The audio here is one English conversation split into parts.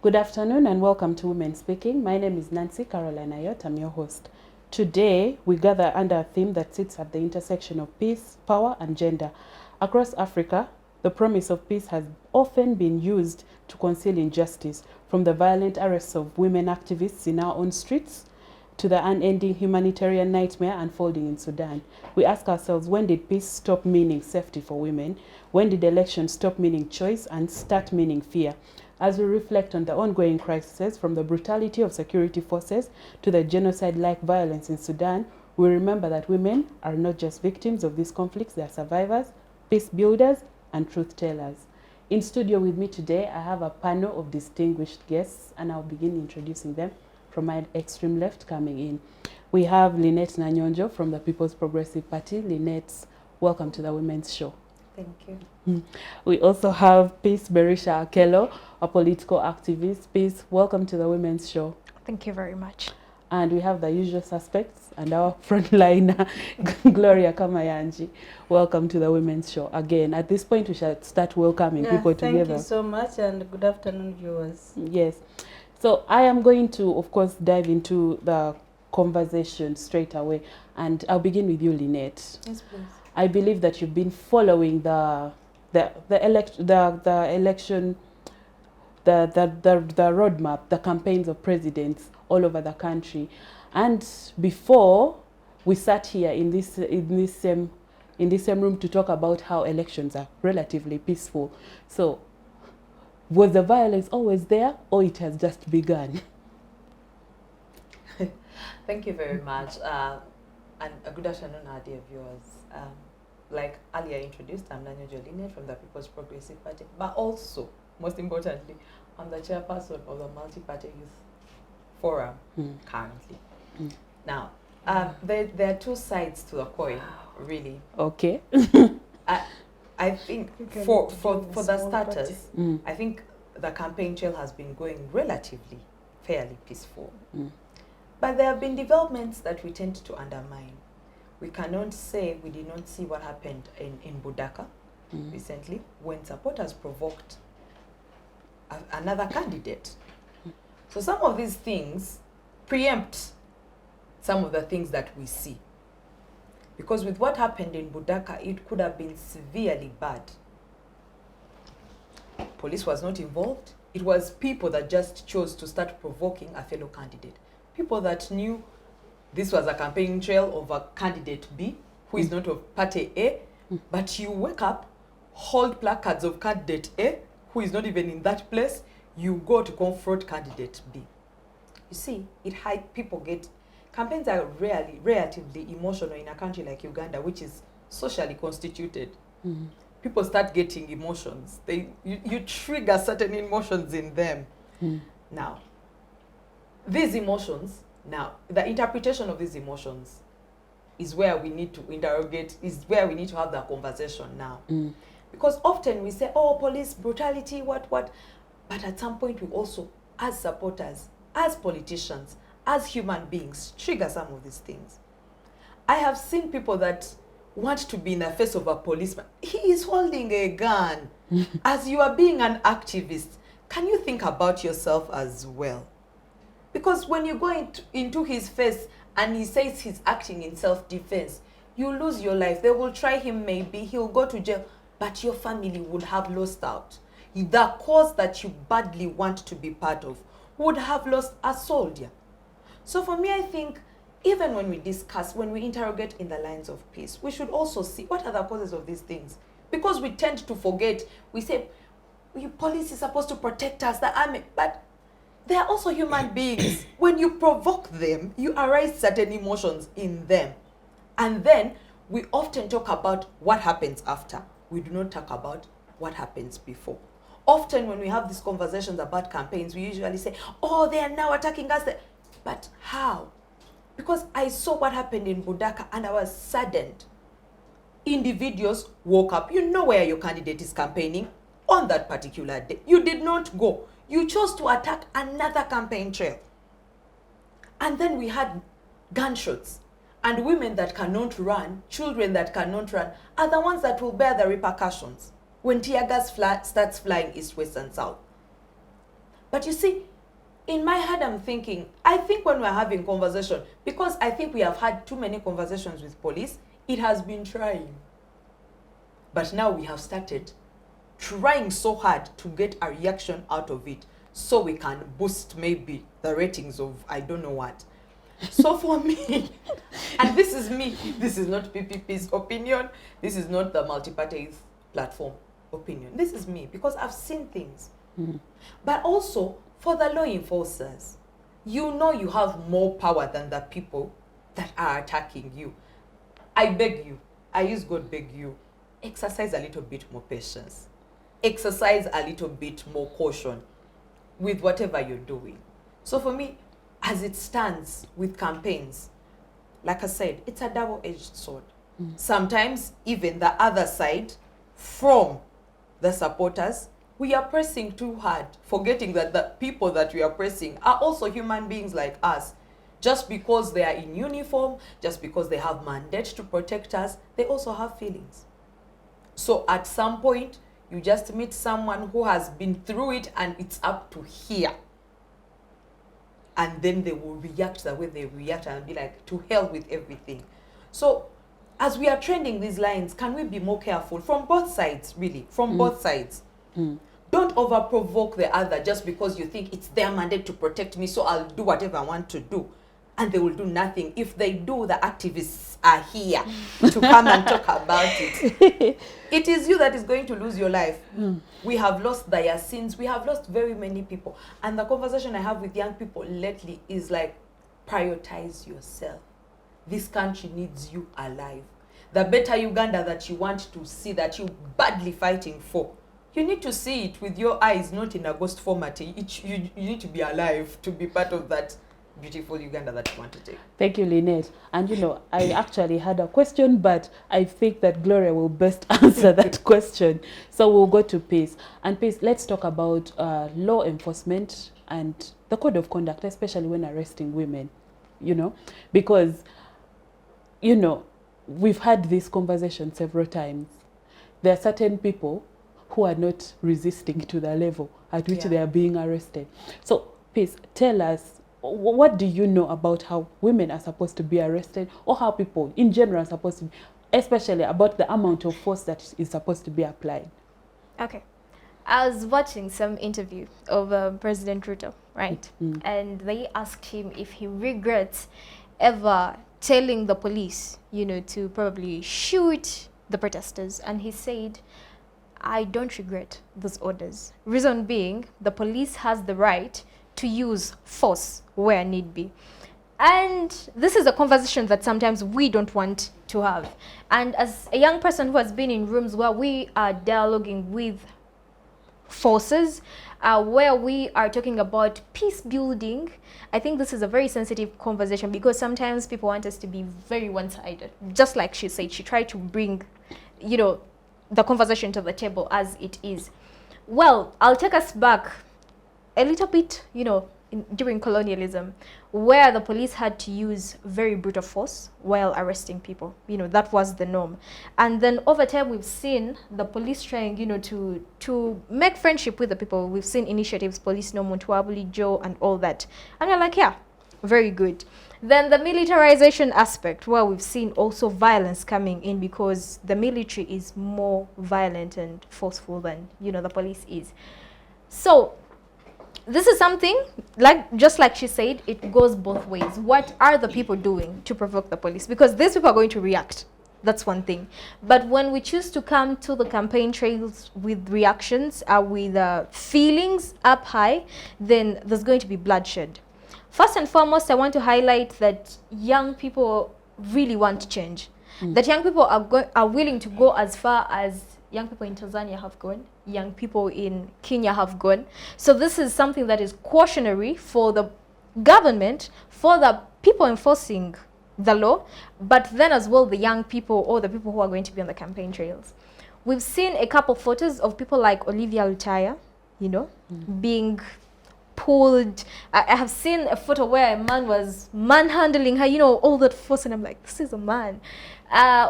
Good afternoon and welcome to Women Speaking. My name is Nancy Caroline Ayot. I'm your host. Today, we gather under a theme that sits at the intersection of peace, power, and gender. Across Africa, the promise of peace has often been used to conceal injustice, from the violent arrests of women activists in our own streets to the unending humanitarian nightmare unfolding in Sudan. We ask ourselves, when did peace stop meaning safety for women? When did elections stop meaning choice and start meaning fear? As we reflect on the ongoing crises, from the brutality of security forces to the genocide-like violence in Sudan, we remember that women are not just victims of these conflicts, they are survivors, peace builders, and truth tellers. In studio with me today, I have a panel of distinguished guests, and I'll begin introducing them from my extreme left coming in. We have Lynnet Nanyonjo from the People's Progressive Party. Lynnet, welcome to the Women's Show. Thank you. We also have Peace Merisha Akello, a political activist. Peace, welcome to the Women's Show. Thank you very much. And we have the usual suspects and our frontliner, Gloria Kamayanji. Welcome to the Women's Show. Again, at this point, we shall start welcoming people together. Thank you so much, and good afternoon, viewers. Yes. So I am going to, of course, dive into the conversation straight away. And I'll begin with you, Lynnet. Yes, please. I believe that you've been following the election, the roadmap, the campaigns of presidents all over the country. And before we sat here in this same room to talk about how elections are relatively peaceful. So was the violence always there, or it has just begun? Thank you very much. And a good afternoon, our dear viewers. Like earlier introduced, I'm Nanyonjo from the People's Progressive Party, but also, most importantly, I'm the chairperson of the Multi-Party Youth Forum currently. Now, there are two sides to the coin, really. Okay. I think for the starters, I think the campaign trail has been going relatively fairly peaceful. But there have been developments that we tend to undermine. We cannot say we did not see what happened in Budaka recently when supporters provoked another candidate. So some of these things preempt some of the things that we see. Because with what happened in Budaka, it could have been severely bad. Police was not involved. It was people that just chose to start provoking a fellow candidate. People that knew this was a campaign trail of a candidate B, who is not of party A, but you wake up, hold placards of candidate A, who is not even in that place, you go to confront candidate B. You see, campaigns are relatively emotional in a country like Uganda, which is socially constituted. People start getting emotions. You trigger certain emotions in them. Now, these emotions, the interpretation of these emotions is where we need to interrogate, is where we need to have the conversation now. Because often we say, oh, police brutality, what. But at some point we also, as supporters, as politicians, as human beings, trigger some of these things. I have seen people that want to be in the face of a policeman. He is holding a gun. As you are being an activist, can you think about yourself as well? Because when you go into his face and he says he's acting in self-defense, you lose your life. They will try him, maybe he'll go to jail, but your family would have lost out. The cause that you badly want to be part of would have lost a soldier. So for me, I think even when we discuss, when we interrogate in the lines of peace, we should also see what are the causes of these things. Because we tend to forget, we say, police is supposed to protect us, the army, but they are also human beings. When you provoke them, you arouse certain emotions in them. And then we often talk about what happens after. We do not talk about what happens before. Often when we have these conversations about campaigns, we usually say, oh, they are now attacking us. But how? Because I saw what happened in Budaka and I was saddened. Individuals woke up. You know where your candidate is campaigning on that particular day. You did not go. You chose to attack another campaign trail. And then we had gunshots. And women that cannot run, children that cannot run, are the ones that will bear the repercussions when tear gas starts flying east, west, and south. But you see, in my head, I'm thinking, I think when we're having conversation, because I think we have had too many conversations with police, it has been trying. But now we have started trying so hard to get a reaction out of it so we can boost maybe the ratings of I don't know what. So for me, and this is me, this is not PPP's opinion, this is not the multi-party platform opinion, this is me, because I've seen things. But also, for the law enforcers, you know you have more power than the people that are attacking you. I beg you, I use God beg you, exercise a little bit more patience. Exercise a little bit more caution with whatever you're doing. So for me, as it stands with campaigns, like I said, it's a double-edged sword. Sometimes even the other side, from the supporters, we are pressing too hard, forgetting that the people that we are pressing are also human beings like us. Just because they are in uniform, just because they have mandate to protect us, they also have feelings. So at some point, you just meet someone who has been through it and it's up to here. And then they will react the way they react and be like, to hell with everything. So as we are trending these lines, can we be more careful from both sides, really, from both sides? Don't over-provoke the other just because you think it's their mandate to protect me, so I'll do whatever I want to do. And they will do nothing. If they do, the activists are here to come and talk about it. It is you that is going to lose your life. We have lost the Yassins. We have lost very many people. And the conversation I have with young people lately is like, prioritize yourself. This country needs you alive. The better Uganda that you want to see, that you're badly fighting for, you need to see it with your eyes, not in a ghost format. You need to be alive to be part of that beautiful Uganda that you want to take. Thank you, Lynnet. And you know, I actually had a question, but I think that Gloria will best answer that question. So we'll go to Peace. And Peace, let's talk about law enforcement and the code of conduct, especially when arresting women, you know, because, you know, we've had this conversation several times. There are certain people who are not resisting to the level at which they are being arrested. So, Peace, tell us, what do you know about how women are supposed to be arrested, or how people in general are supposed to be, especially about the amount of force that is supposed to be applied? Okay. I was watching some interview of President Ruto, right? And they asked him if he regrets ever telling the police, you know, to probably shoot the protesters. And he said, I don't regret those orders. Reason being, the police has the right to use force where need be. And this is a conversation that sometimes we don't want to have. And as a young person who has been in rooms where we are dialoguing with forces, where we are talking about peace building, I think this is a very sensitive conversation, because sometimes people want us to be very one-sided. Just like she said, she tried to bring, you know, the conversation to the table as it is. Well, I'll take us back a little bit, you know, during colonialism, where the police had to use very brutal force while arresting people. You know, that was the norm. And then over time, we've seen the police trying, you know, to make friendship with the people. We've seen initiatives, Police No Muntwabuli, Joe, and all that. And we're like, yeah, very good. Then the militarization aspect, where we've seen also violence coming in, because the military is more violent and forceful than, you know, the police is. So this is something, like, just like she said, it goes both ways. What are the people doing to provoke the police? Because these people are going to react. That's one thing. But when we choose to come to the campaign trails with reactions, with feelings up high, then there's going to be bloodshed. First and foremost, I want to highlight that young people really want change. That young people are willing to go as far as young people in Tanzania have gone, young people in Kenya have gone. So this is something that is cautionary for the government, for the people enforcing the law, but then as well the young people, or the people who are going to be on the campaign trails. We've seen a couple photos of people like Olivia Lutaya, you know, being pulled. I have seen a photo where a man was manhandling her, you know, all that force, and I'm like, this is a man.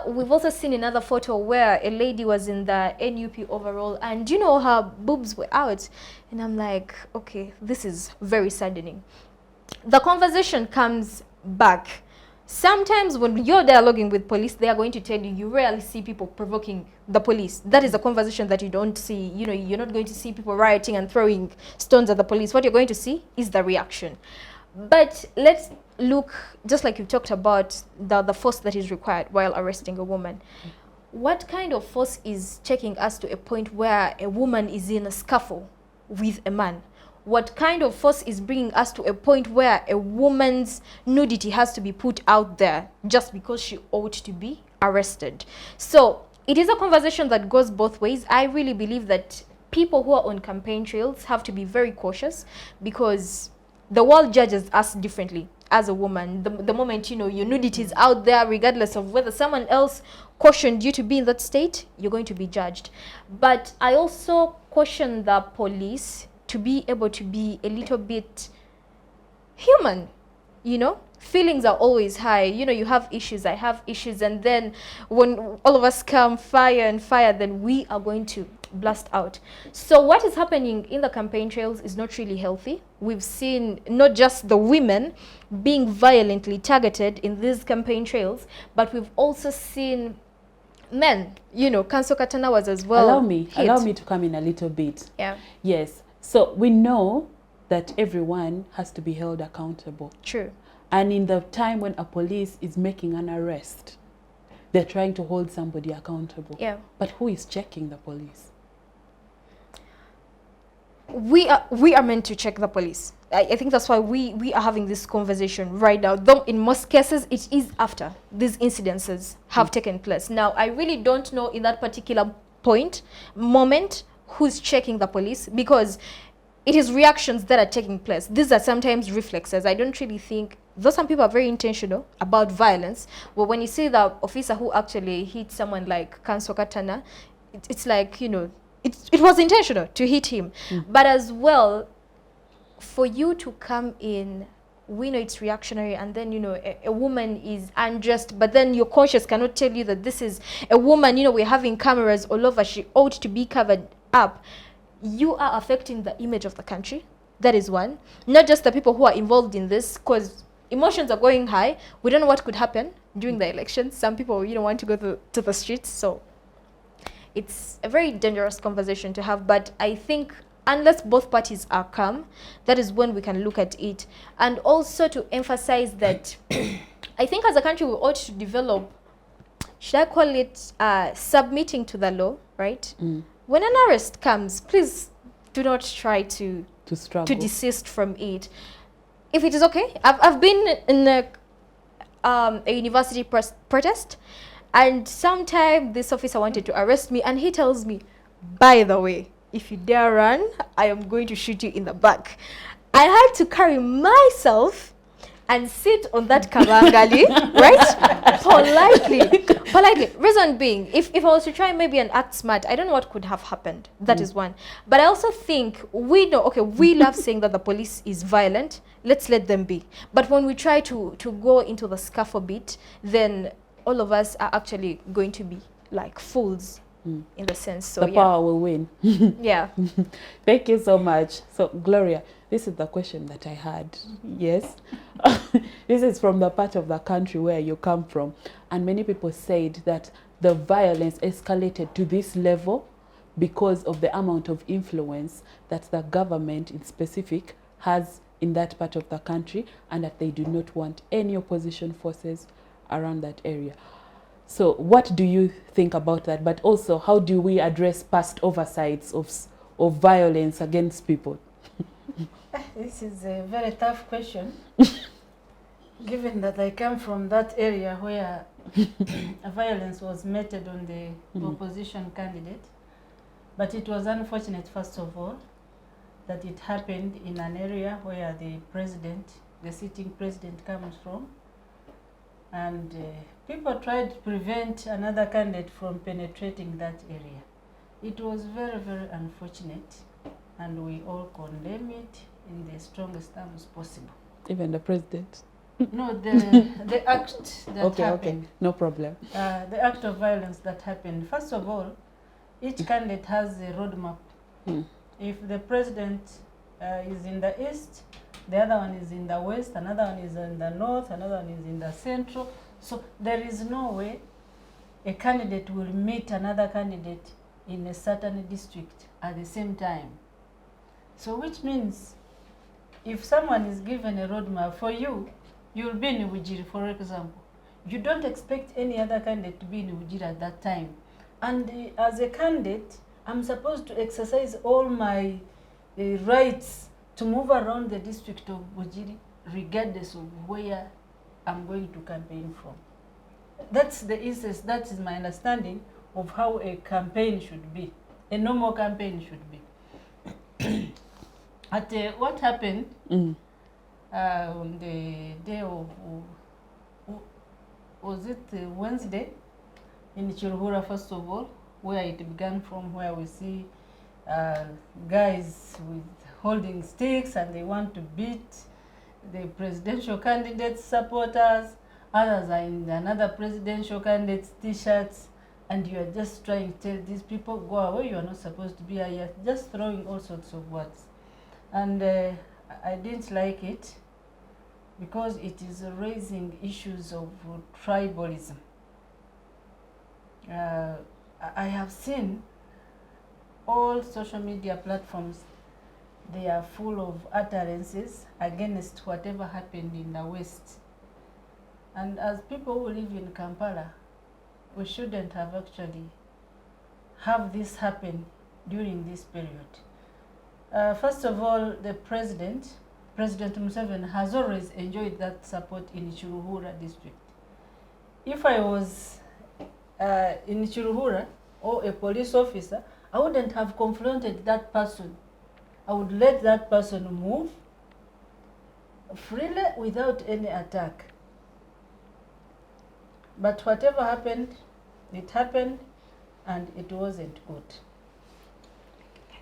We've also seen another photo where a lady was in the NUP overall, and you know, her boobs were out, and I'm like, okay, this is very saddening. The conversation comes back. Sometimes when you're dialoguing with police, they are going to tell you, you rarely see people provoking the police. That is a conversation that you don't see. You know, you're not going to see people rioting and throwing stones at the police. What you're going to see is the reaction. But let's look, just like you talked about, the force that is required while arresting a woman. What kind of force is taking us to a point where a woman is in a scuffle with a man? What kind of force is bringing us to a point where a woman's nudity has to be put out there just because she ought to be arrested? So it is a conversation that goes both ways. I really believe that people who are on campaign trails have to be very cautious, because the world judges us differently as a woman. The moment, you know, your nudity is out there, regardless of whether someone else cautioned you to be in that state, you're going to be judged. But I also caution the police to be able to be a little bit human, you know? Feelings are always high. You know, you have issues, I have issues, and then when all of us come fire and fire, then we are going to blast out. So what is happening in the campaign trails is not really healthy. We've seen not just the women being violently targeted in these campaign trails, but we've also seen men, you know, Kanso Katana was as well. Allow me to come in a little bit. Yeah. Yes. So we know that everyone has to be held accountable. True. And in the time when a police is making an arrest, they're trying to hold somebody accountable. Yeah. But who is checking the police? We are meant to check the police. I think that's why we are having this conversation right now. Though in most cases, it is after these incidences have taken place. Now, I really don't know in that particular moment, who's checking the police, because it is reactions that are taking place. These are sometimes reflexes. I don't really think, though some people are very intentional about violence, but when you see the officer who actually hit someone like Kanso Katana, it's like, you know, it was intentional to hit him. But as well, for you to come in, we know it's reactionary, and then, you know, a woman is undressed, but then your conscience cannot tell you that this is a woman. You know, we're having cameras all over, she ought to be covered up. You are affecting the image of the country. That is one. Not just the people who are involved in this, because emotions are going high. We don't know what could happen during the elections. Some people, you know, want to go to the streets. So it's a very dangerous conversation to have. But I think unless both parties are calm, that is when we can look at it. And also to emphasize that I think as a country we ought to develop, should I call it submitting to the law, right? When an arrest comes, please do not try to desist from it. If it is okay, I've been in a university protest, and sometime this officer wanted to arrest me, and he tells me, by the way, if you dare run, I am going to shoot you in the back. I had to carry myself and sit on that karangali, right? Politely. Reason being, if I was to try maybe and act smart, I don't know what could have happened. That is one. But I also think we know, okay, we love saying that the police is violent. Let's let them be. But when we try to go into the scuffle bit, then all of us are actually going to be like fools in the sense. So the power will win. Yeah. Thank you so much. So Gloria, this is the question that I had. Yes. This is from the part of the country where you come from. And many people said that the violence escalated to this level because of the amount of influence that the government in specific has in that part of the country, and that they do not want any opposition forces around that area. So what do you think about that? But also, how do we address past oversights of violence against people? This is a very tough question, given that I come from that area where violence was meted on the opposition candidate. But it was unfortunate, first of all, that it happened in an area where the sitting president comes from. And people tried to prevent another candidate from penetrating that area. It was very, very unfortunate, and we all condemn it. in the strongest terms possible. Even the president. No, the act that Okay, happened. okay, no problem. The act of violence that happened. First of all, each candidate has a roadmap. If the president is in the east, the other one is in the west, another one is in the north, another one is in the central. So there is no way a candidate will meet another candidate in a certain district at the same time. So which means if someone is given a roadmap for you, you'll be in Ujiri, for example. You don't expect any other candidate to be in Ujiri at that time. And as a candidate, I'm supposed to exercise all my rights to move around the district of Ujiri, regardless of where I'm going to campaign from. That's the essence, that is my understanding of how a campaign should be, a normal campaign should be. What happened on the day of, was it Wednesday, in Chiruhura, first of all, where it began from, where we see guys with holding sticks and they want to beat the presidential candidate's supporters, others are in another presidential candidate's t-shirts, and you are just trying to tell these people, go away, you are not supposed to be here, just throwing all sorts of words. And I didn't like it because it is raising issues of tribalism. I have seen all social media platforms, they are full of utterances against whatever happened in the West. And as people who live in Kampala, we shouldn't have actually have this happen during this period. First of all, the President Museveni, has always enjoyed that support in Chiruhura district. If I was in Chiruhura or a police officer, I wouldn't have confronted that person. I would let that person move freely without any attack. But whatever happened, it happened, and it wasn't good.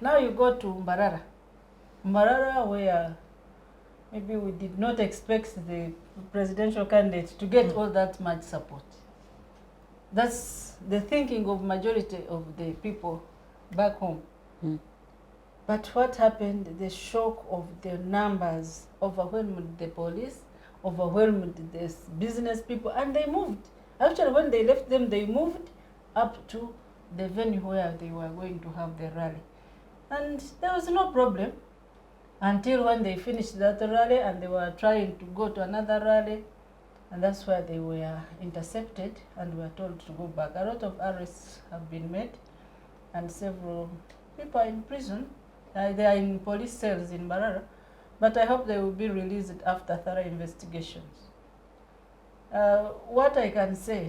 Now you go to Mbarara, where maybe we did not expect the presidential candidate to get all that much support. That's the thinking of majority of the people back home. But what happened, the shock of the numbers overwhelmed the police, overwhelmed the business people, and they moved. Actually, when they left them, they moved up to the venue where they were going to have the rally. And there was no problem until when they finished that rally and they were trying to go to another rally, and that's where they were intercepted and were told to go back. A lot of arrests have been made, and several people are in prison. They are in police cells in Mbarara, but I hope they will be released after thorough investigations. What I can say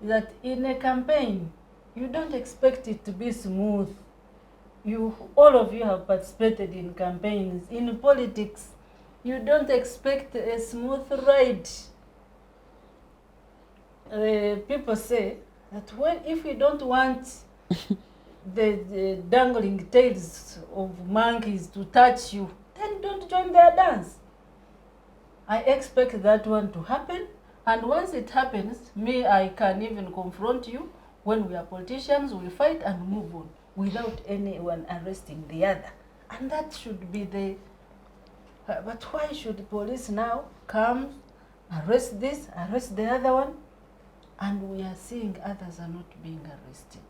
is that in a campaign, you don't expect it to be smooth. All of you have participated in campaigns. In politics, you don't expect a smooth ride. People say that if you don't want the dangling tails of monkeys to touch you, then don't join their dance. I expect that one to happen, and once it happens, I can even confront you. When we are politicians, we fight and move on without anyone arresting the other. And that should be the... but why should the police now come, arrest this, arrest the other one, and we are seeing others are not being arrested?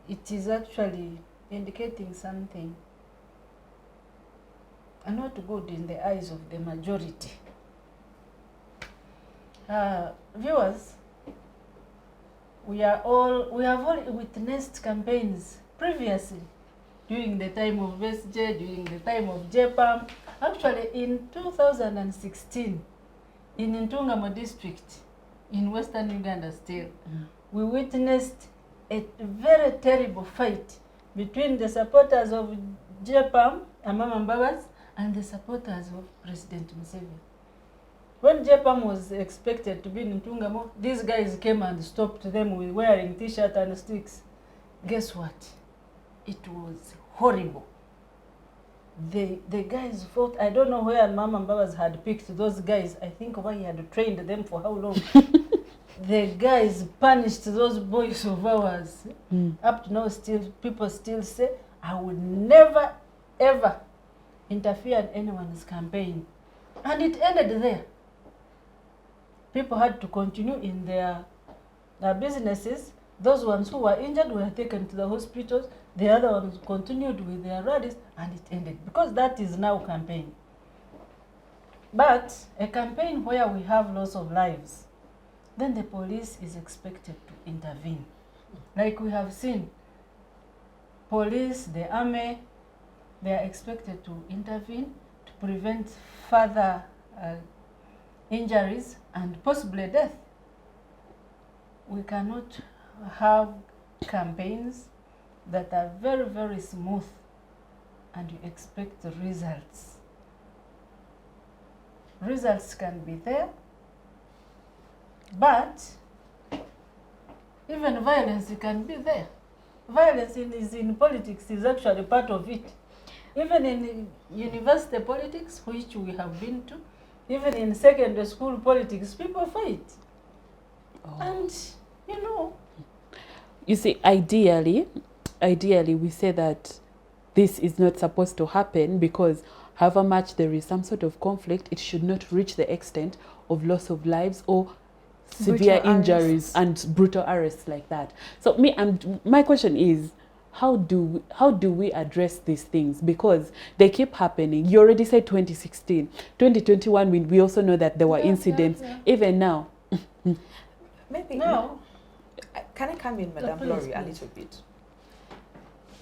It is actually indicating something not good in the eyes of the majority. Viewers, we have all witnessed campaigns previously, during the time of SJ, during the time of JPAM. Actually, in 2016, in Ntungamo district, in Western Uganda still, we witnessed a very terrible fight between the supporters of JPAM, Amama Mbabas, and the supporters of President Museveni. When JPAM was expected to be in Ntungamo, these guys came and stopped them with wearing t-shirts and sticks. Guess what? It was horrible. the guys fought. I don't know where Mama Mbabas had picked those guys. I think why he had trained them for how long. The guys punished those boys of ours. Up to now, still people still say, I would never ever interfere in anyone's campaign. And it ended there. People had to continue in their businesses. Those ones who were injured were taken to the hospitals. The other ones continued with their rallies, and it ended. Because that is now campaign. But a campaign where we have loss of lives, then the police is expected to intervene. Like we have seen, police, the army, they are expected to intervene to prevent further injuries and possibly death. We cannot have campaigns that are very, very smooth and you expect the results. Results can be there, but even violence can be there. Violence is in politics, is actually part of it. Even in university politics, which we have been to, even in secondary school politics, people fight. And, you know. You see, ideally, we say that this is not supposed to happen because however much there is some sort of conflict, it should not reach the extent of loss of lives or severe injuries and brutal arrests like that. So my question is, how do we address these things? Because they keep happening. You already said 2016. 2021, we also know that there were incidents. Even now. Maybe No. Can I come in, Madam Please, Gloria, a please. little bit?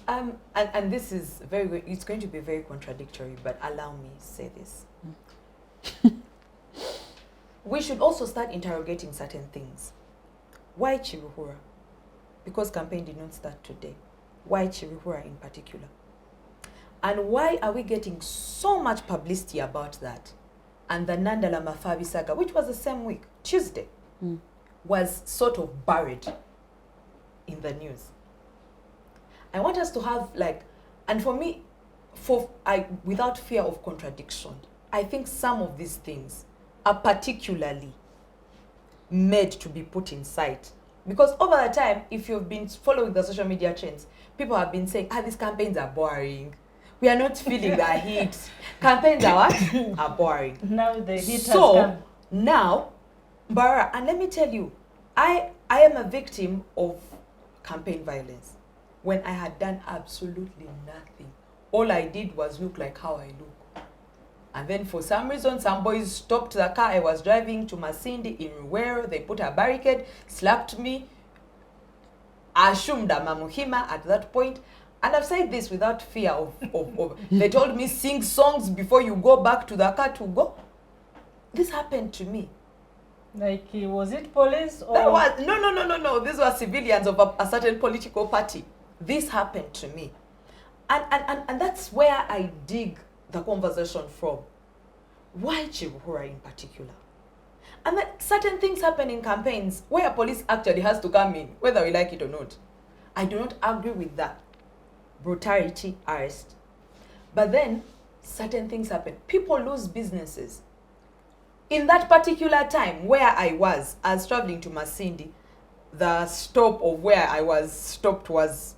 And this is it's going to be very contradictory, but allow me to say this. We should also start interrogating certain things. Why Chiruhura? Because campaign did not start today. Why Chiruhura in particular? And why are we getting so much publicity about that? And the Nandala Mafabi saga, which was the same week, Tuesday, was sort of buried in the news. I want us to have and for me, without fear of contradiction, I think some of these things are particularly made to be put in sight. Because over the time, if you've been following the social media trends, people have been saying, these campaigns are boring. We are not feeling the heat. Campaigns are what? Are boring. Now the heat has So, come. now, Bara, and let me tell you, I am a victim of campaign violence when I had done absolutely nothing. All I did was look like how I look. And then for some reason, some boys stopped the car I was driving to Masindi in Ruwero. They put a barricade, slapped me, assumed I'm a Muhima at that point. And I've said this without fear of they told me, sing songs before you go back to the car to go. This happened to me. Was it police or? That was, no. These were civilians of a certain political party. This happened to me. And that's where I dig the conversation from. Why Chibuhura in particular? And that certain things happen in campaigns where police actually has to come in, whether we like it or not. I do not agree with that. Brutality, arrest. But then, certain things happen. People lose businesses. In that particular time where I was traveling to Masindi, the stop of where I was stopped was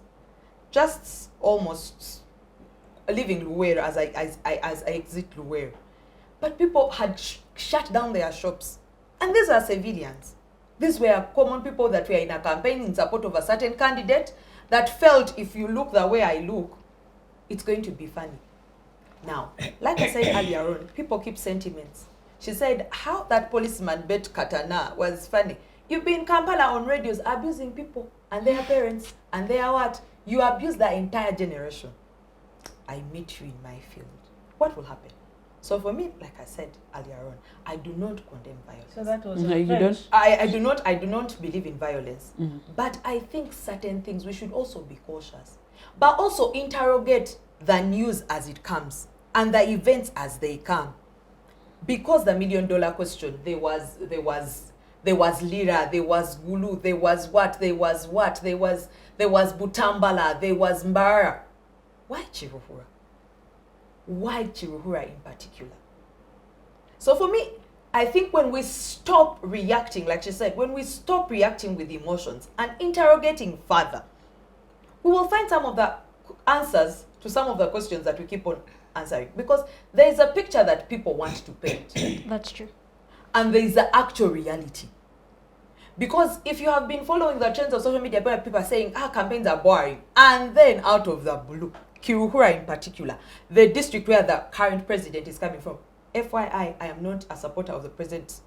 just almost leaving Luwero as I exit Luwero. But people had shut down their shops. And these are civilians. These were common people that were in a campaign in support of a certain candidate that felt if you look the way I look, it's going to be funny. Now, like I said earlier on, people keep sentiments. She said how that policeman bet Katana was funny. You've been in Kampala on radios abusing people and their parents and their what? You abuse the entire generation. I meet you in my field. What will happen? So for me, like I said earlier on, I do not condemn violence. So that was No, you French. don't. I do not believe in violence. But I think certain things we should also be cautious. But also interrogate the news as it comes and the events as they come. Because the $1 million question, there was Lira, there was Gulu, there was Butambala, there was Mbara. Why Chiruhura? why Chiruhura in particular? So for me, I think when we stop reacting, like she said, when we stop reacting with emotions and interrogating further, we will find some of the answers to some of the questions that we keep on answering. Because there is a picture that people want to paint. That's true. And there is the actual reality. Because if you have been following the trends of social media, where people are saying, campaigns are boring, and then out of the blue, Kiruhura in particular, the district where the current president is coming from, FYI, I am not a supporter of the president.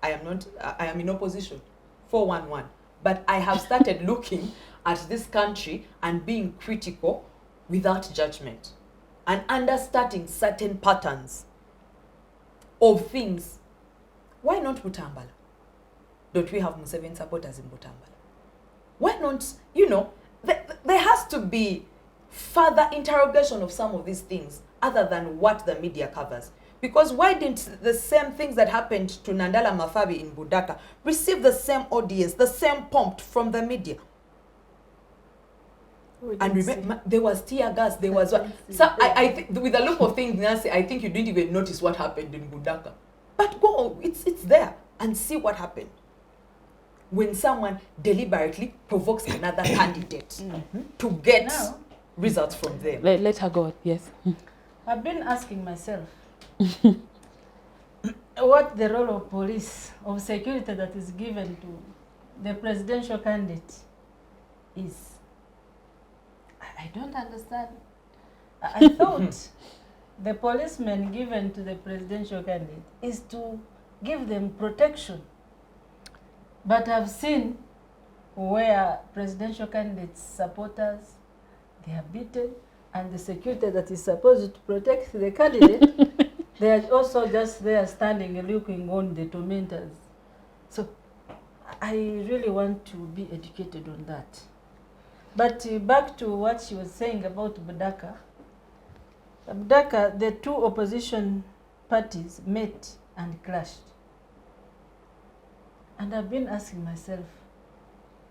I am in opposition, 411. But I have started looking at this country and being critical without judgment and understanding certain patterns of things. Why not Butambala? Don't we have Museveni supporters in Butambala? Why not, there has to be further interrogation of some of these things other than what the media covers. Because why didn't the same things that happened to Nandala Mafabi in Budaka receive the same audience, the same pomp from the media? And remember, there was tear gas, there was what? So I think with the look of things, Nancy, I think you didn't even notice what happened in Budaka. But go, it's there and see what happened when someone deliberately provokes another candidate to get results from them. Let her go, yes. I've been asking myself what the role of police, of security that is given to the presidential candidate is. I don't understand. I thought the policemen given to the presidential candidate is to give them protection. But I've seen where presidential candidates' supporters, they are beaten, and the security that is supposed to protect the candidate, they are also just there standing and looking on the tormentors. So I really want to be educated on that. But back to what she was saying about Budaka. Budaka, the two opposition parties met and clashed. And I've been asking myself,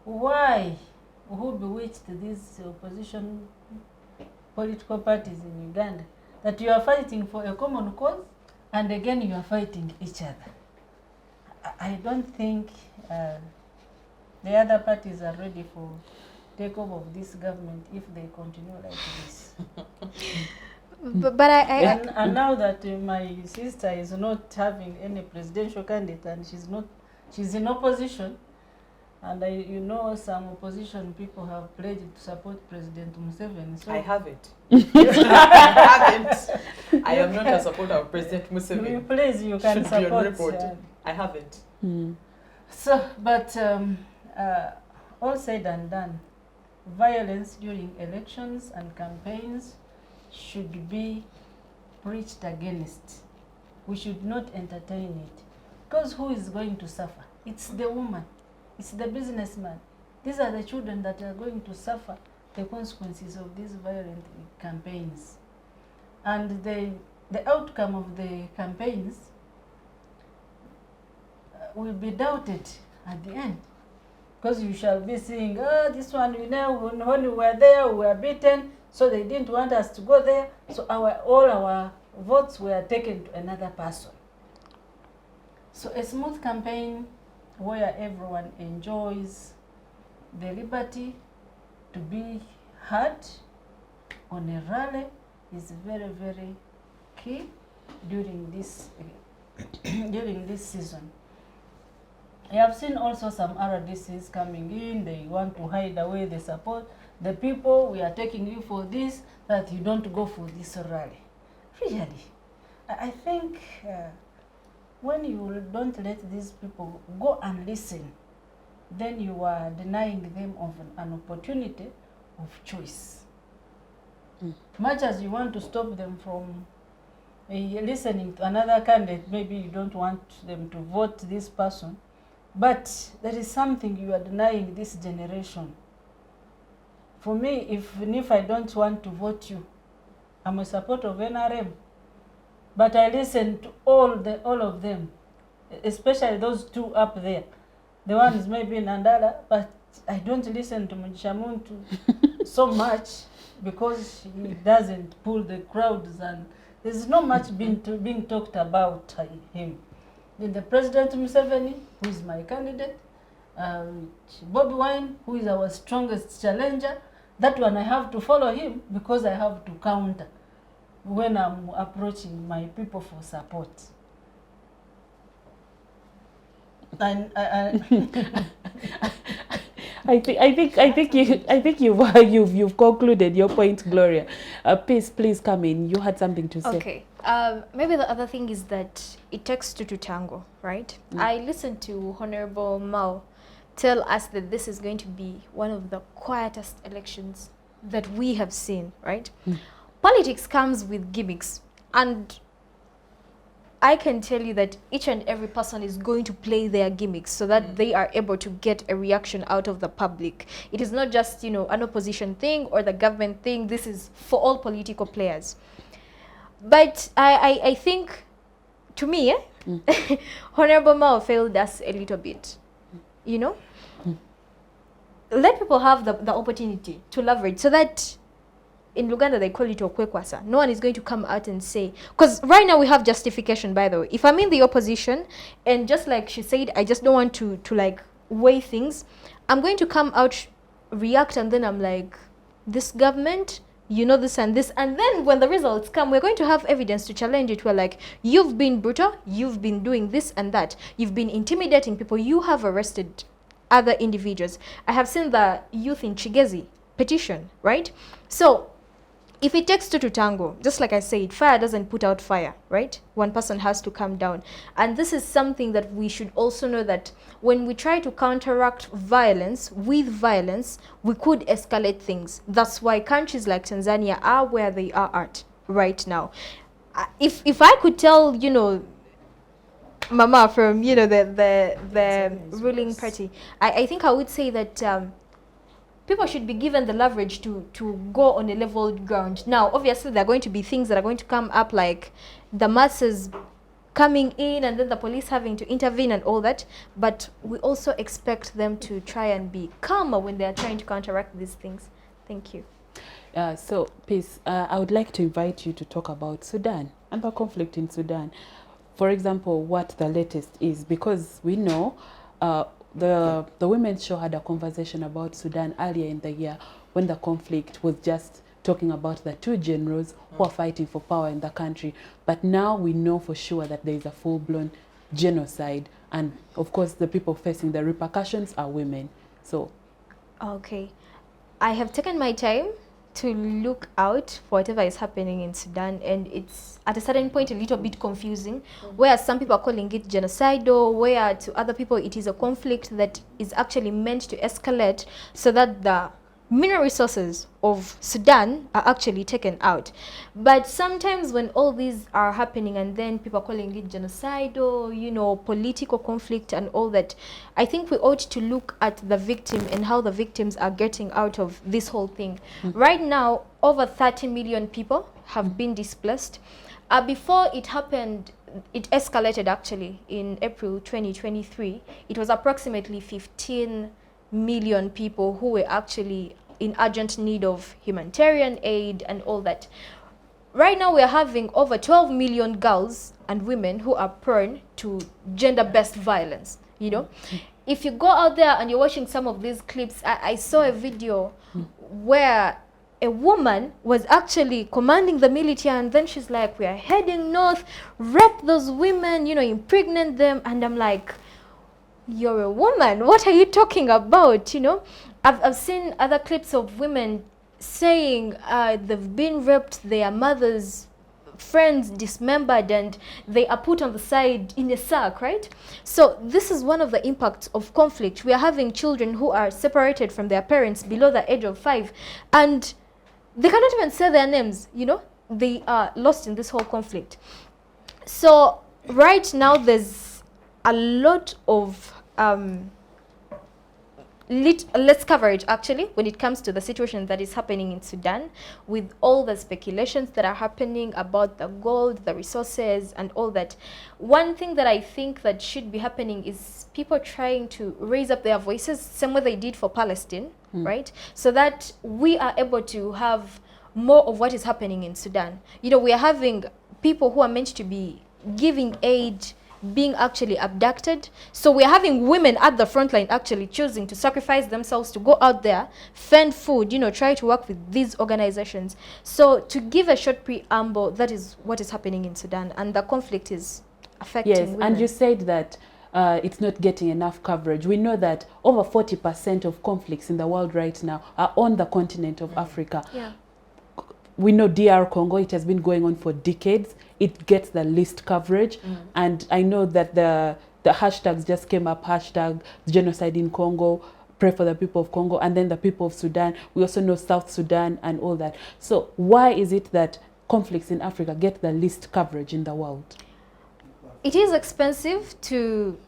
why, who bewitched these opposition political parties in Uganda, that you are fighting for a common cause, and again you are fighting each other? I don't think the other parties are ready for takeover of this government if they continue like this. But and now that my sister is not having any presidential candidate and she's in opposition, and some opposition people have pledged to support President Museveni. So I haven't. I haven't. I am not a supporter of President Museveni. Please, you can Should be on support. record. I haven't. So, but all said and done, violence during elections and campaigns should be preached against. We should not entertain it. Because who is going to suffer? It's the woman. It's the businessman. These are the children that are going to suffer the consequences of these violent campaigns. And the outcome of the campaigns will be doubted at the end. Because you shall be seeing, this one, when we were there, we were beaten, so they didn't want us to go there, so all our votes were taken to another person. So a smooth campaign where everyone enjoys the liberty to be heard on a rally is very, very key during this season. I have seen also some RDCs coming in. They want to hide away the support. The people, we are taking you for this, that you don't go for this rally. Really, I think when you don't let these people go and listen, then you are denying them of an opportunity of choice. Much as you want to stop them from listening to another candidate, maybe you don't want them to vote this person, but there is something you are denying this generation. For me, if I don't want to vote you, I'm a supporter of NRM, but I listen to all of them, especially those two up there. The one is maybe Nandala, but I don't listen to Mujishamuntu so much because he doesn't pull the crowds and There's not much being talked about him. Then the President Museveni, who is my candidate, Bobby Wine, who is our strongest challenger. That one I have to follow him because I have to counter when I'm approaching my people for support. And I think you've concluded your point, Gloria. Please come in. You had something to say. Okay. Maybe the other thing is that it takes two to tango, right? I listened to Honorable Mao tell us that this is going to be one of the quietest elections that we have seen, right? Politics comes with gimmicks, and I can tell you that each and every person is going to play their gimmicks so that they are able to get a reaction out of the public. It is not just, you know, an opposition thing or the government thing. This is for all political players. But I think, to me, Honorable Mao failed us a little bit, you know? Let people have the opportunity to leverage so that in Luganda they call it okwekwasa. No one is going to come out and say, because right now we have justification, by the way. If I'm in the opposition and just like she said, I just don't want to like weigh things, I'm going to come out, react, and then I'm like, this government, you know, this, and then when the results come, we're going to have evidence to challenge it. We're like, you've been brutal, you've been doing this and that, you've been intimidating people, you have arrested other individuals. I have seen the youth in Chigezi petition, right? So if it takes two to tango, just like I said, fire doesn't put out fire, right? One person has to come down. And this is something that we should also know, that when we try to counteract violence with violence, we could escalate things. That's why countries like Tanzania are where they are at right now. If I could tell, you know, Mama from, you know, the ruling party, I think I would say that people should be given the leverage to go on a level ground. Now, obviously, there are going to be things that are going to come up, like the masses coming in and then the police having to intervene and all that. But we also expect them to try and be calmer when they are trying to counteract these things. Thank you. So, Peace, I would like to invite you to talk about Sudan and the conflict in Sudan. For example, what the latest is, because we know the Women's Show had a conversation about Sudan earlier in the year when the conflict was just talking about the two generals who are fighting for power in the country. But now we know for sure that there is a full-blown genocide. And of course, the people facing the repercussions are women. So, okay. I have taken my time to look out for whatever is happening in Sudan, and it's at a certain point a little bit confusing, where some people are calling it genocidal, where to other people it is a conflict that is actually meant to escalate so that the mineral resources of Sudan are actually taken out. But sometimes when all these are happening and then people are calling it genocidal, you know, political conflict and all that, I think we ought to look at the victim and how the victims are getting out of this whole thing. Right now, over 30 million people have been displaced. Before it happened, it escalated actually in April 2023. It was approximately 15 million people who were actually in urgent need of humanitarian aid and all that. Right now we are having over 12 million girls and women who are prone to gender-based violence, you know. If you go out there and you're watching some of these clips, I saw a video where a woman was actually commanding the military, and then she's like, we are heading north, rape those women, you know, impregnate them. And I'm like, you're a woman, what are you talking about, you know? I've seen other clips of women saying they've been raped, their mothers, friends dismembered, and they are put on the side in a sack, right? So this is one of the impacts of conflict. We are having children who are separated from their parents below the age of 5, and they cannot even say their names, you know? They are lost in this whole conflict. So right now there's a lot of let's cover it actually when it comes to the situation that is happening in Sudan, with all the speculations that are happening about the gold, the resources and all that. One thing that I think that should be happening is people trying to raise up their voices, same way they did for Palestine, right? So that we are able to have more of what is happening in Sudan. You know, we are having people who are meant to be giving aid being actually abducted. So we're having women at the front line actually choosing to sacrifice themselves to go out there, fend food, you know, try to work with these organizations. So to give a short preamble, that is what is happening in Sudan, and the conflict is affecting women. And you said that it's not getting enough coverage. We know that over 40% of conflicts in the world right now are on the continent of Africa. Yeah. We know DR Congo, it has been going on for decades. It gets the least coverage. And I know that the hashtags just came up, hashtag genocide in Congo, pray for the people of Congo, and then the people of Sudan. We also know South Sudan and all that. So why is it that conflicts in Africa get the least coverage in the world? It is expensive to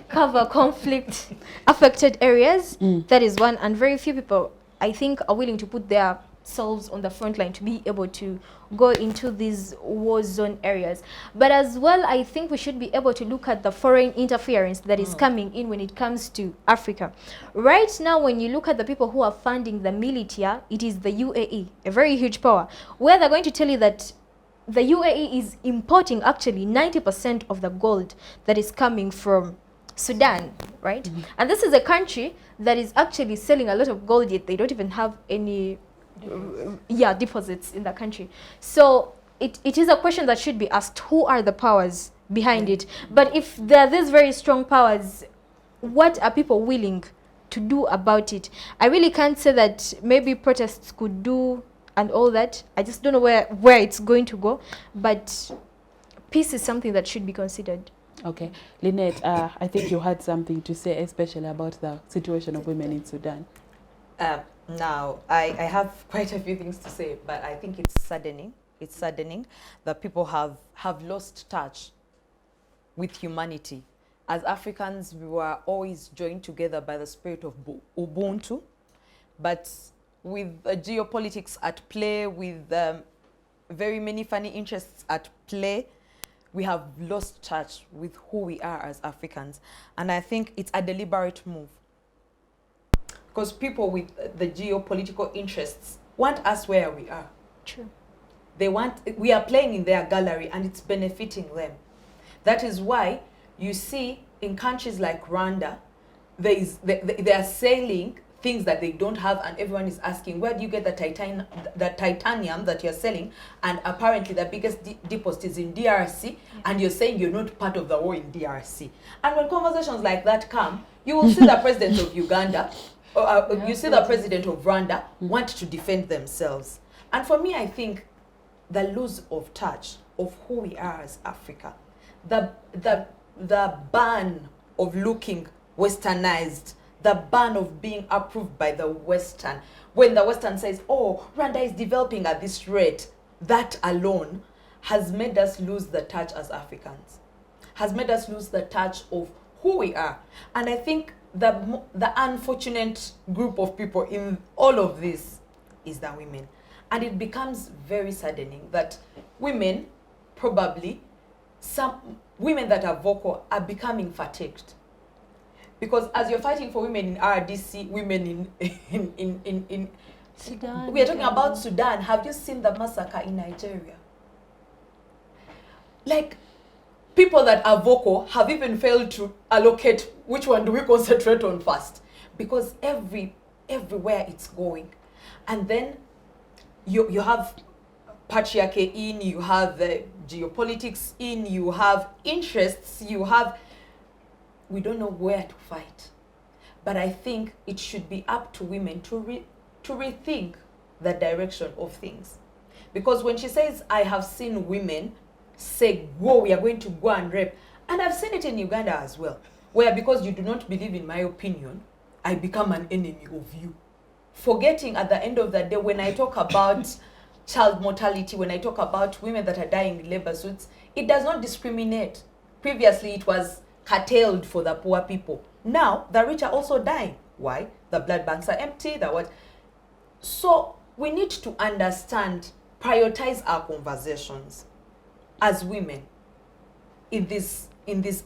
cover conflict affected areas. That is one, and very few people, I think, are willing to put their selves on the front line to be able to go into these war zone areas. But as well, I think we should be able to look at the foreign interference that is coming in when it comes to Africa. Right now, when you look at the people who are funding the militia, it is the UAE, a very huge power, where they're going to tell you that the UAE is importing actually 90% of the gold that is coming from Sudan, right? And this is a country that is actually selling a lot of gold, yet they don't even have any deposits in the country. So it is a question that should be asked: who are the powers behind it? But if there are these very strong powers, what are people willing to do about it? I really can't say that maybe protests could do and all that. I just don't know where it's going to go, but peace is something that should be considered. Okay, Lynnet, I think you had something to say, especially about the situation of women in Sudan. Now, I have quite a few things to say, but I think it's saddening. It's saddening that people have lost touch with humanity. As Africans, we were always joined together by the spirit of Ubuntu, but with geopolitics at play, with very many funny interests at play, we have lost touch with who we are as Africans. And I think it's a deliberate move. Because people with the geopolitical interests want us where we are. True. We are playing in their gallery and it's benefiting them. That is why you see in countries like Rwanda, they are selling things that they don't have, and everyone is asking, where do you get the titanium that you're selling? And apparently the biggest deposit is in DRC, and you're saying you're not part of the war in DRC. And when conversations like that come, you will see the president of Uganda, you see the president of Rwanda want to defend themselves. And for me, I think the lose of touch of who we are as Africa, the ban of looking westernized, the ban of being approved by the Western, when the Western says, oh, Rwanda is developing at this rate, that alone has made us lose the touch as Africans, has made us lose the touch of who we are. And I think the unfortunate group of people in all of this is the women. And it becomes very saddening that women, probably some women that are vocal, are becoming fatigued. Because as you're fighting for women in RDC, women in Sudan. We are talking about Sudan. Have you seen the massacre in Nigeria? Like, people that are vocal have even failed to allocate which one do we concentrate on first. Because everywhere it's going. And then you have patriarchy in, you have the geopolitics in, you have interests, we don't know where to fight. But I think it should be up to women to rethink the direction of things. Because when she says, I have seen women say, go, we are going to go and rape. And I've seen it in Uganda as well, where because you do not believe in my opinion, I become an enemy of you. Forgetting at the end of the day, when I talk about child mortality, when I talk about women that are dying in labor suits, it does not discriminate. Previously, it was curtailed for the poor people. Now, the rich are also dying. Why? The blood banks are empty. So we need to understand, prioritize our conversations as women in these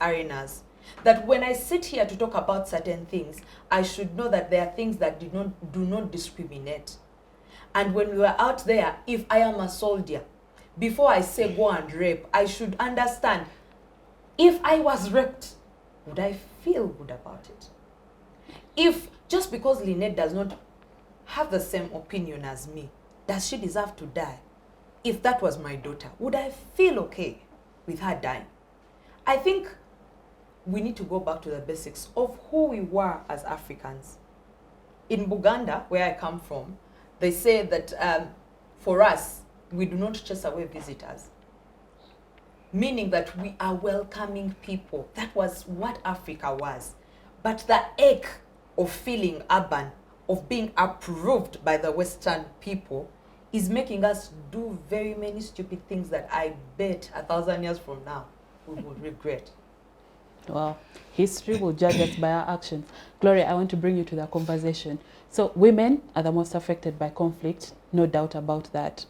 arenas. That when I sit here to talk about certain things, I should know that there are things that do not discriminate. And when we are out there, if I am a soldier, before I say go and rape, I should understand, if I was raped, would I feel good about it? If just because Lynnet does not have the same opinion as me, does she deserve to die? If that was my daughter, would I feel okay with her dying? I think we need to go back to the basics of who we were as Africans. In Buganda, where I come from, they say that for us, we do not chase away visitors, meaning that we are welcoming people. That was what Africa was. But the ache of feeling urban, of being approved by the Western people, is making us do very many stupid things that I bet 1,000 years from now we will regret. Well, history will judge us by our actions. Gloria, I want to bring you to the conversation. So women are the most affected by conflict, no doubt about that.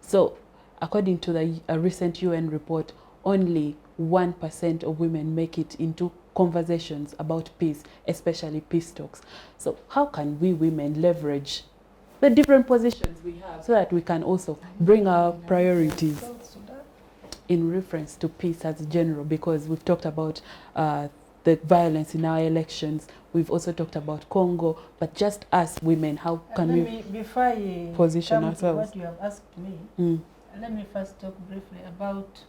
So according to the recent UN report, only 1% of women make it into conversations about peace, especially peace talks. So how can we women leverage the different positions we have so that we can also bring our priorities in reference to peace as general? Because we've talked about the violence in our elections, we've also talked about Congo, but just us women, how can we before I position come ourselves? to what you have asked me, let me first talk briefly about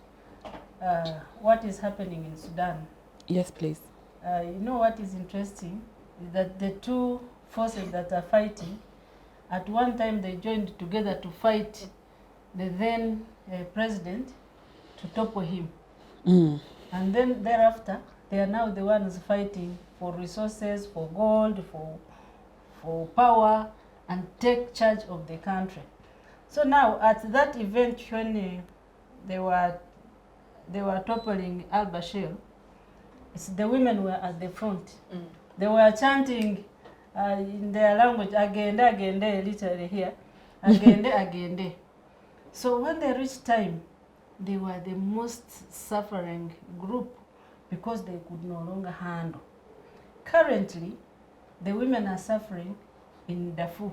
what is happening in Sudan. Yes, please. You know what is interesting is that the two forces that are fighting, at one time they joined together to fight the then president, to topple him. And then thereafter, they are now the ones fighting for resources, for gold, for power, and take charge of the country. So now, at that event when they were toppling al-Bashir, the women were at the front. They were chanting in their language, agende, agende, literally here, agende, agende. So when they reached time, they were the most suffering group because they could no longer handle. Currently, the women are suffering in Darfur.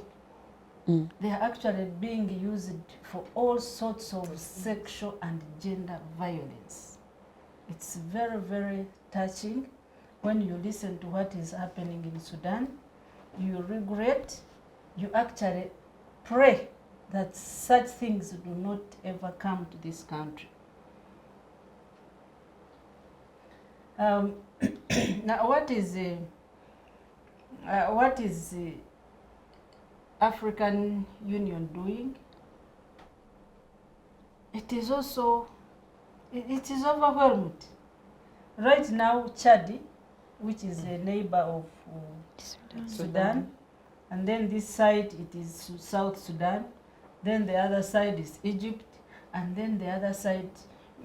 They are actually being used for all sorts of sexual and gender violence. It's very, very touching when you listen to what is happening in Sudan. You regret, you actually pray that such things do not ever come to this country. Now, what is the African Union doing? It is also, it is overwhelmed. Right now, Chad, which is a neighbor of Sudan, and then this side it is South Sudan, then the other side is Egypt, and then the other side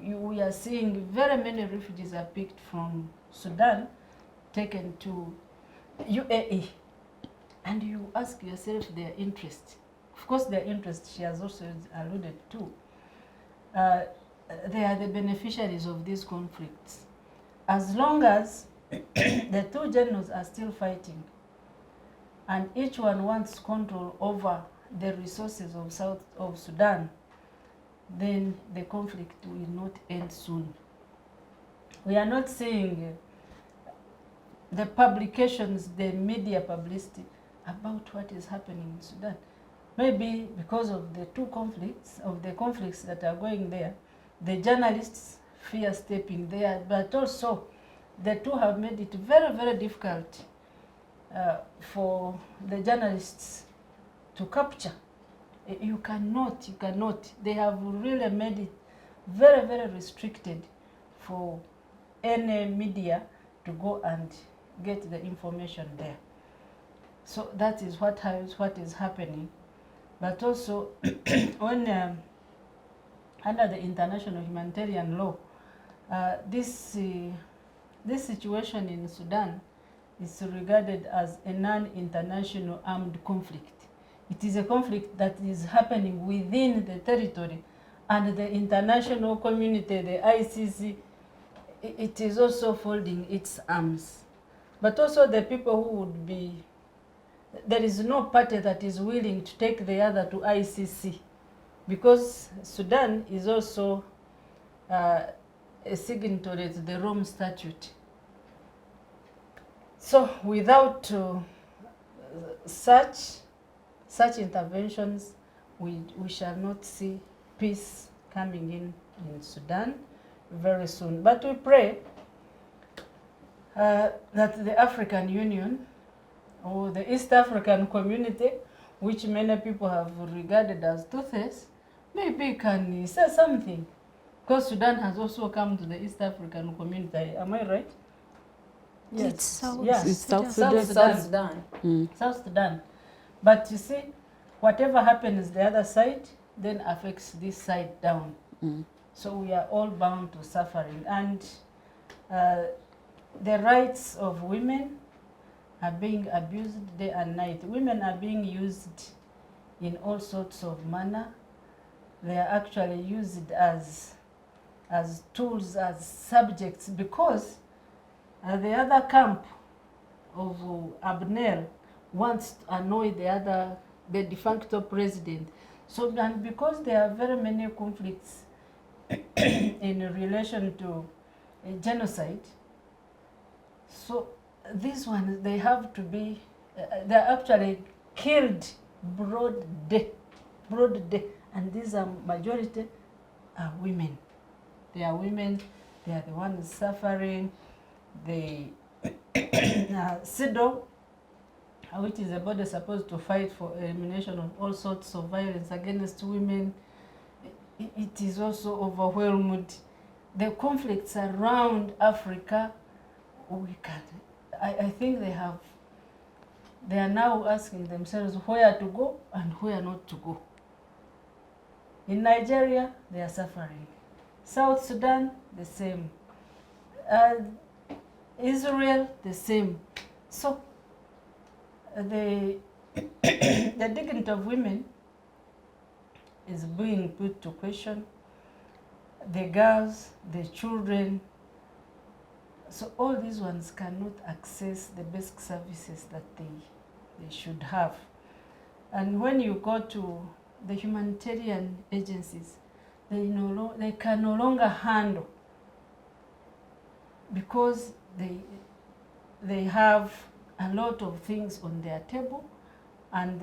we are seeing very many refugees are picked from Sudan, taken to UAE, and you ask yourself their interest. Of course, their interest, she has also alluded to. They are the beneficiaries of these conflicts. As long as the two generals are still fighting, and each one wants control over the resources of Sudan, then the conflict will not end soon. We are not seeing the publications, the media publicity about what is happening in Sudan. Maybe because of the conflicts that are going there, the journalists fear stepping there, but also the two have made it very, very difficult for the journalists to capture. You cannot. They have really made it very, very restricted for any media to go and get the information there. So that is what is happening. But also, when under the international humanitarian law, this situation in Sudan is regarded as a non-international armed conflict. It is a conflict that is happening within the territory, and the international community, the ICC, it is also folding its arms. But also the people who would be, there is no party that is willing to take the other to ICC because Sudan is also a signatory to the Rome Statute. So without such interventions, we shall not see peace coming in Sudan very soon. But we pray that the African Union or the East African community, which many people have regarded as toothless, maybe can say something. Because Sudan has also come to the East African community. Am I right? Yes. It's South, Yes. It's South Sudan. Sudan. South Sudan. South Sudan. But you see, whatever happens the other side then affects this side down. So we are all bound to suffering. And the rights of women are being abused day and night. Women are being used in all sorts of manner. They are actually used as tools, as subjects, because the other camp of Abner wants to annoy the de facto president. So, and because there are very many conflicts in relation to genocide, so these ones, they have to be, they're actually killed broad day, and these are majority are women. They are women, they are the ones suffering. The CEDAW, which is a body supposed to fight for elimination of all sorts of violence against women, it is also overwhelmed. The conflicts around Africa, I think they are now asking themselves where to go and where not to go. In Nigeria, they are suffering. South Sudan, the same. Israel, the same. So the dignity of women is being put to question. The girls, the children. So all these ones cannot access the basic services that they should have. And when you go to the humanitarian agencies, they can no longer handle, because they have a lot of things on their table, and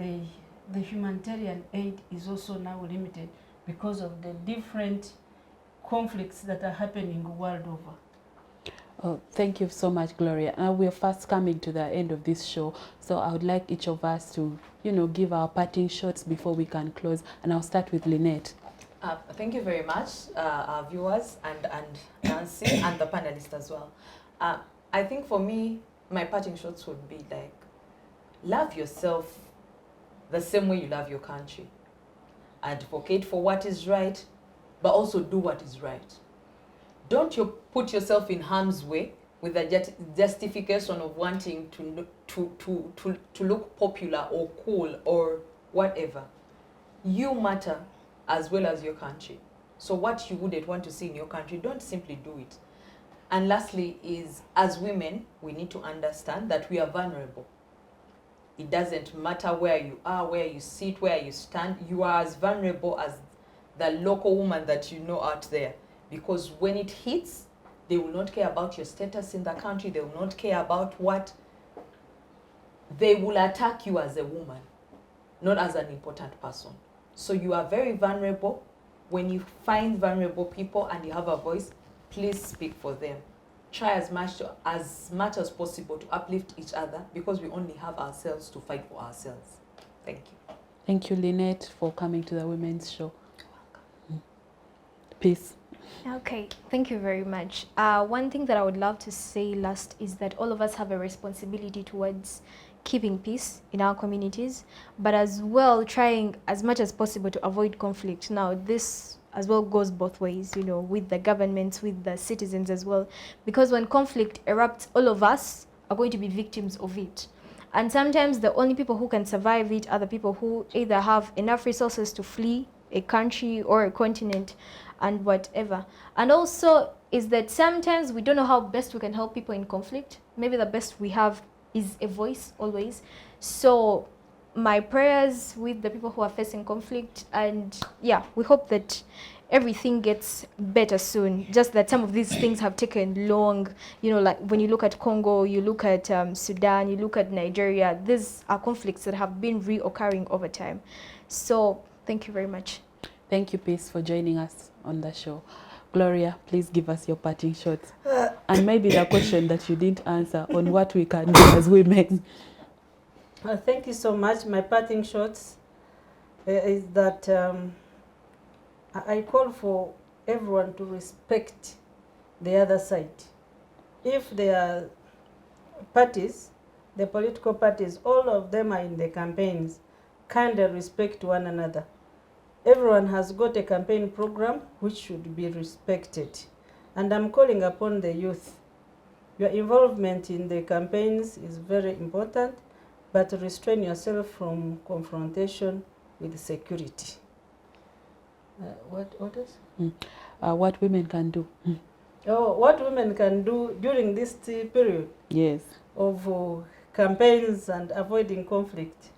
the humanitarian aid is also now limited because of the different conflicts that are happening world over. Oh, thank you so much, Gloria. Now we're fast coming to the end of this show, so I would like each of us to, give our parting shots before we can close. And I'll start with Lynnet. Thank you very much, our viewers and Nancy and the panelists as well. I think for me, my parting shots would be like, love yourself the same way you love your country. Advocate for what is right, but also do what is right. Don't you put yourself in harm's way with the justification of wanting to look popular or cool or whatever. You matter as well as your country. So what you wouldn't want to see in your country, don't simply do it. And lastly is, as women, we need to understand that we are vulnerable. It doesn't matter where you are, where you sit, where you stand. You are as vulnerable as the local woman that you know out there. Because when it hits, they will not care about your status in the country. They will not care about what. They will attack you as a woman, not as an important person. So you are very vulnerable. When you find vulnerable people and you have a voice, please speak for them. Try as much as possible to uplift each other, because we only have ourselves to fight for ourselves. Thank you. Thank you, Lynnet, for coming to the Women's Show. You're welcome. Peace. Okay, thank you very much. One thing that I would love to say last is that all of us have a responsibility towards keeping peace in our communities, but as well trying as much as possible to avoid conflict. Now, this as well goes both ways, with the governments, with the citizens as well, because when conflict erupts, all of us are going to be victims of it. And sometimes the only people who can survive it are the people who either have enough resources to flee a country or a continent and whatever. And also is that sometimes we don't know how best we can help people in conflict. Maybe the best we have is a voice always. So my prayers with the people who are facing conflict, and yeah, we hope that everything gets better soon. Just that some of these things have taken long, you know, like when you look at Congo, you look at Sudan, you look at Nigeria, these are conflicts that have been reoccurring over time. So thank you very much. Thank you, Peace, for joining us on the show. Gloria, please give us your parting shots. And maybe the question that you didn't answer on what we can do as women. Thank you so much. My parting shots is that I call for everyone to respect the other side. If there are parties, the political parties, all of them are in the campaigns, kind of respect one another. Everyone has got a campaign program which should be respected. And I'm calling upon the youth. Your involvement in the campaigns is very important, but restrain yourself from confrontation with security. What else? What women can do. Oh, what women can do during this period Yes. of campaigns and avoiding conflict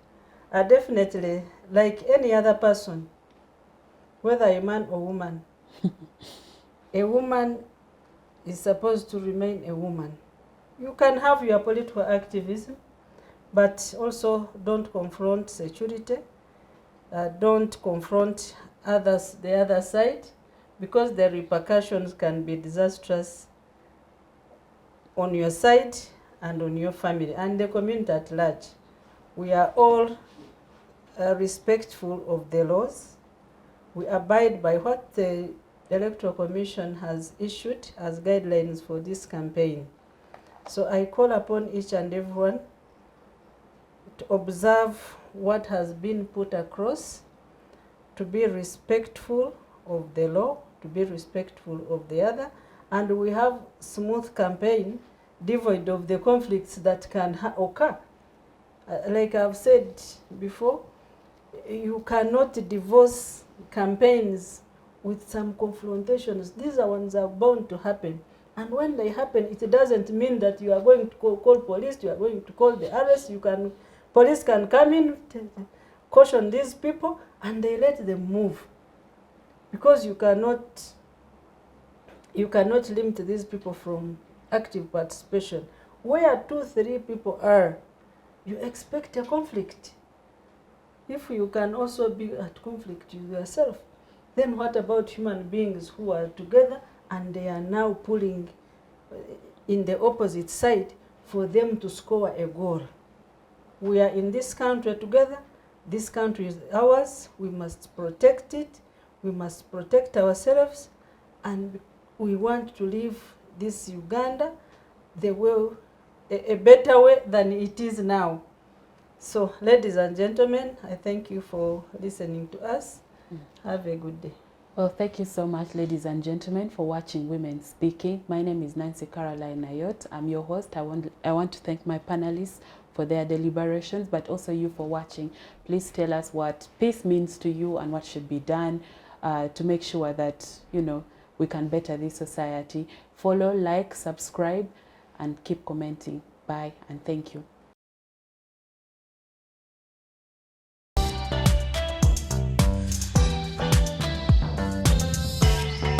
are definitely like any other person, whether a man or woman. A woman is supposed to remain a woman. You can have your political activism, but also don't confront security, don't confront others, the other side, because the repercussions can be disastrous on your side and on your family and the community at large. We are all respectful of the laws. We abide by what the Electoral Commission has issued as guidelines for this campaign. So I call upon each and everyone to observe what has been put across, to be respectful of the law, to be respectful of the other, and we have smooth campaign devoid of the conflicts that can occur. Like I've said before, you cannot divorce campaigns with some confrontations. These ones are bound to happen. And when they happen, it doesn't mean that you are going to call police, you are going to call the arrest. Police can come in, caution these people, and they let them move. Because you cannot limit these people from active participation. Where 2-3 people are, you expect a conflict. If you can also be at conflict with yourself, then what about human beings who are together and they are now pulling in the opposite side for them to score a goal? We are in this country together. This country is ours. We must protect it. We must protect ourselves. And we want to live this Uganda the way, a better way than it is now. So, ladies and gentlemen, I thank you for listening to us. Have a good day. Well, thank you so much, ladies and gentlemen, for watching Women Speaking. My name is Nancy Caroline Ayot. I'm your host. I want to thank my panelists for their deliberations, but also you for watching. Please tell us what peace means to you and what should be done to make sure that, you know, we can better this society. Follow, like, subscribe, and keep commenting. Bye, and thank you.